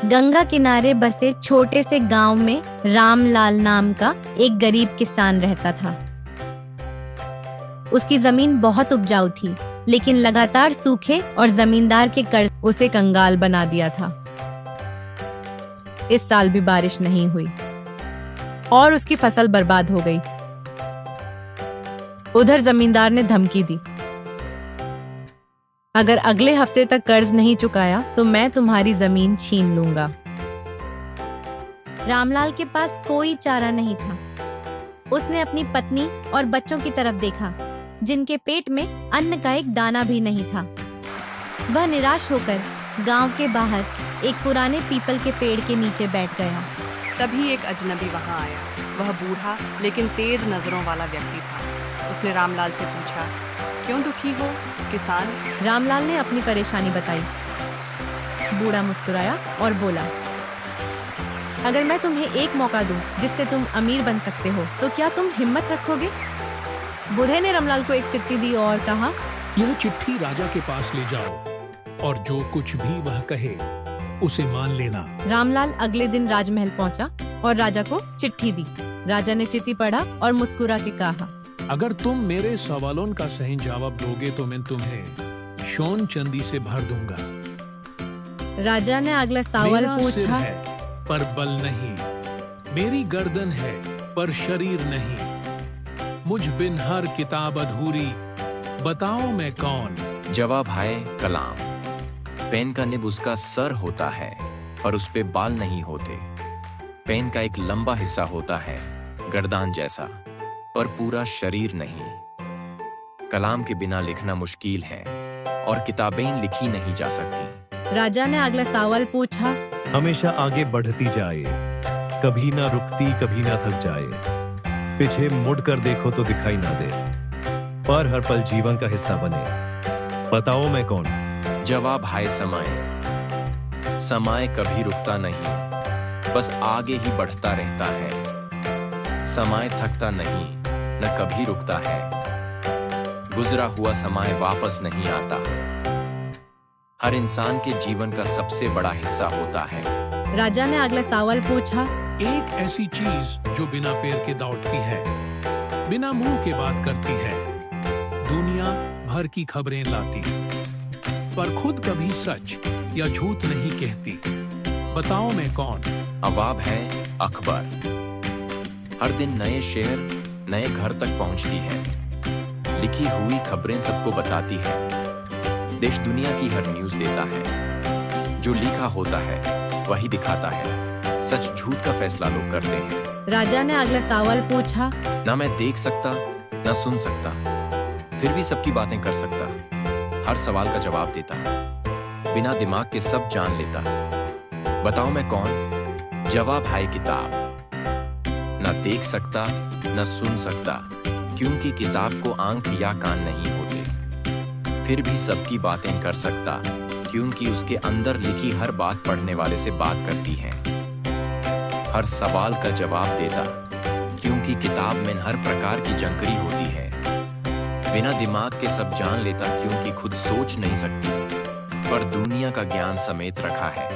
गंगा किनारे बसे छोटे से गांव में रामलाल नाम का एक गरीब किसान रहता था। उसकी जमीन बहुत उपजाऊ थी, लेकिन लगातार सूखे और जमींदार के कर्ज उसे कंगाल बना दिया था। इस साल भी बारिश नहीं हुई और उसकी फसल बर्बाद हो गई। उधर जमींदार ने धमकी दी, अगर अगले हफ्ते तक कर्ज नहीं चुकाया तो मैं तुम्हारी जमीन छीन लूंगा। रामलाल के पास कोई चारा नहीं था। उसने अपनी पत्नी और बच्चों की तरफ देखा, जिनके पेट में अन्न का एक दाना भी नहीं था। वह निराश होकर गांव के बाहर एक पुराने पीपल के पेड़ के नीचे बैठ गया। तभी एक अजनबी वहां आया। वह बूढ़ा लेकिन तेज नजरों वाला व्यक्ति था। उसने रामलाल से पूछा, क्यों दुखी हो किसान? रामलाल ने अपनी परेशानी बताई। बूढ़ा मुस्कुराया और बोला, अगर मैं तुम्हें एक मौका दूं जिससे तुम अमीर बन सकते हो, तो क्या तुम हिम्मत रखोगे? बूढ़े ने रामलाल को एक चिट्ठी दी और कहा, यह चिट्ठी राजा के पास ले जाओ और जो कुछ भी वह कहे उसे मान लेना। रामलाल अगले दिन राजमहल पहुंचा और राजा को चिट्ठी दी। राजा ने चिट्ठी पढ़ा और मुस्कुरा के कहा, अगर तुम मेरे सवालों का सही जवाब दोगे तो मैं तुम्हें सोन चांदी से भर दूंगा। राजा ने अगला सवाल मेरा सिर पूछा, है पर बल नहीं, मेरी गर्दन है पर शरीर नहीं, मुझ बिन हर किताब अधूरी, बताओ मैं कौन? जवाब है कलाम। पेन का निब उसका सर होता है और उस पे बाल नहीं होते। पेन का एक लंबा हिस्सा होता है गर्दान जैसा, पर पूरा शरीर नहीं। कलाम के बिना लिखना मुश्किल है और किताबें लिखी नहीं जा सकती। राजा ने अगला सवाल पूछा, हमेशा आगे बढ़ती जाए, कभी ना रुकती कभी ना थक जाए, पीछे मुड़कर देखो तो दिखाई ना दे, पर हर पल जीवन का हिस्सा बने, बताओ मैं कौन? जवाब है समय। समय कभी रुकता नहीं, बस आगे ही बढ़ता रहता है। समय थकता नहीं, न कभी रुकता है। गुजरा हुआ समय वापस नहीं आता। हर इंसान के जीवन का सबसे बड़ा हिस्सा होता है। राजा ने अगला सवाल पूछा, एक ऐसी चीज जो बिना पैर के दौड़ती है, बिना मुंह के बात करती है, दुनिया भर की खबरें लाती, पर खुद कभी सच या झूठ नहीं कहती, बताओ मैं कौन? जवाब है अखबार। हर दिन नए शहर नए घर तक पहुंचती है। लिखी हुई खबरें सबको बताती है। देश दुनिया की हर न्यूज़ देता है। जो लिखा होता है वही दिखाता है। सच झूठ का फैसला लोग करते हैं। राजा ने अगला सवाल पूछा, ना मैं देख सकता ना सुन सकता, फिर भी सबकी बातें कर सकता। हर सवाल का जवाब देता, बिना दिमाग के सब जान लेता। बताओ मैं कौन? जवाब है किताब। ना देख सकता ना सुन सकता, क्योंकि किताब को आंख या कान नहीं होते। फिर भी सबकी बातें कर सकता, क्योंकि उसके अंदर लिखी हर बात पढ़ने वाले से बात करती है। हर सवाल का जवाब देता, क्योंकि किताब में हर प्रकार की जानकारी होती है। बिना दिमाग के सब जान लेता, क्योंकि खुद सोच नहीं सकती, पर दुनिया का ज्ञान समेत रखा है।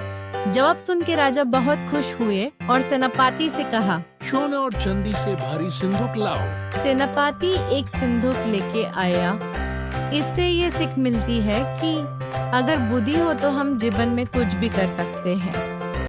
जवाब सुन के राजा बहुत खुश हुए और सेनापति से कहा, सोना और चांदी से भारी सिंदूक लाओ। सेनापति एक सिंदूक लेके आया। इससे ये सीख मिलती है कि अगर बुद्धि हो तो हम जीवन में कुछ भी कर सकते हैं।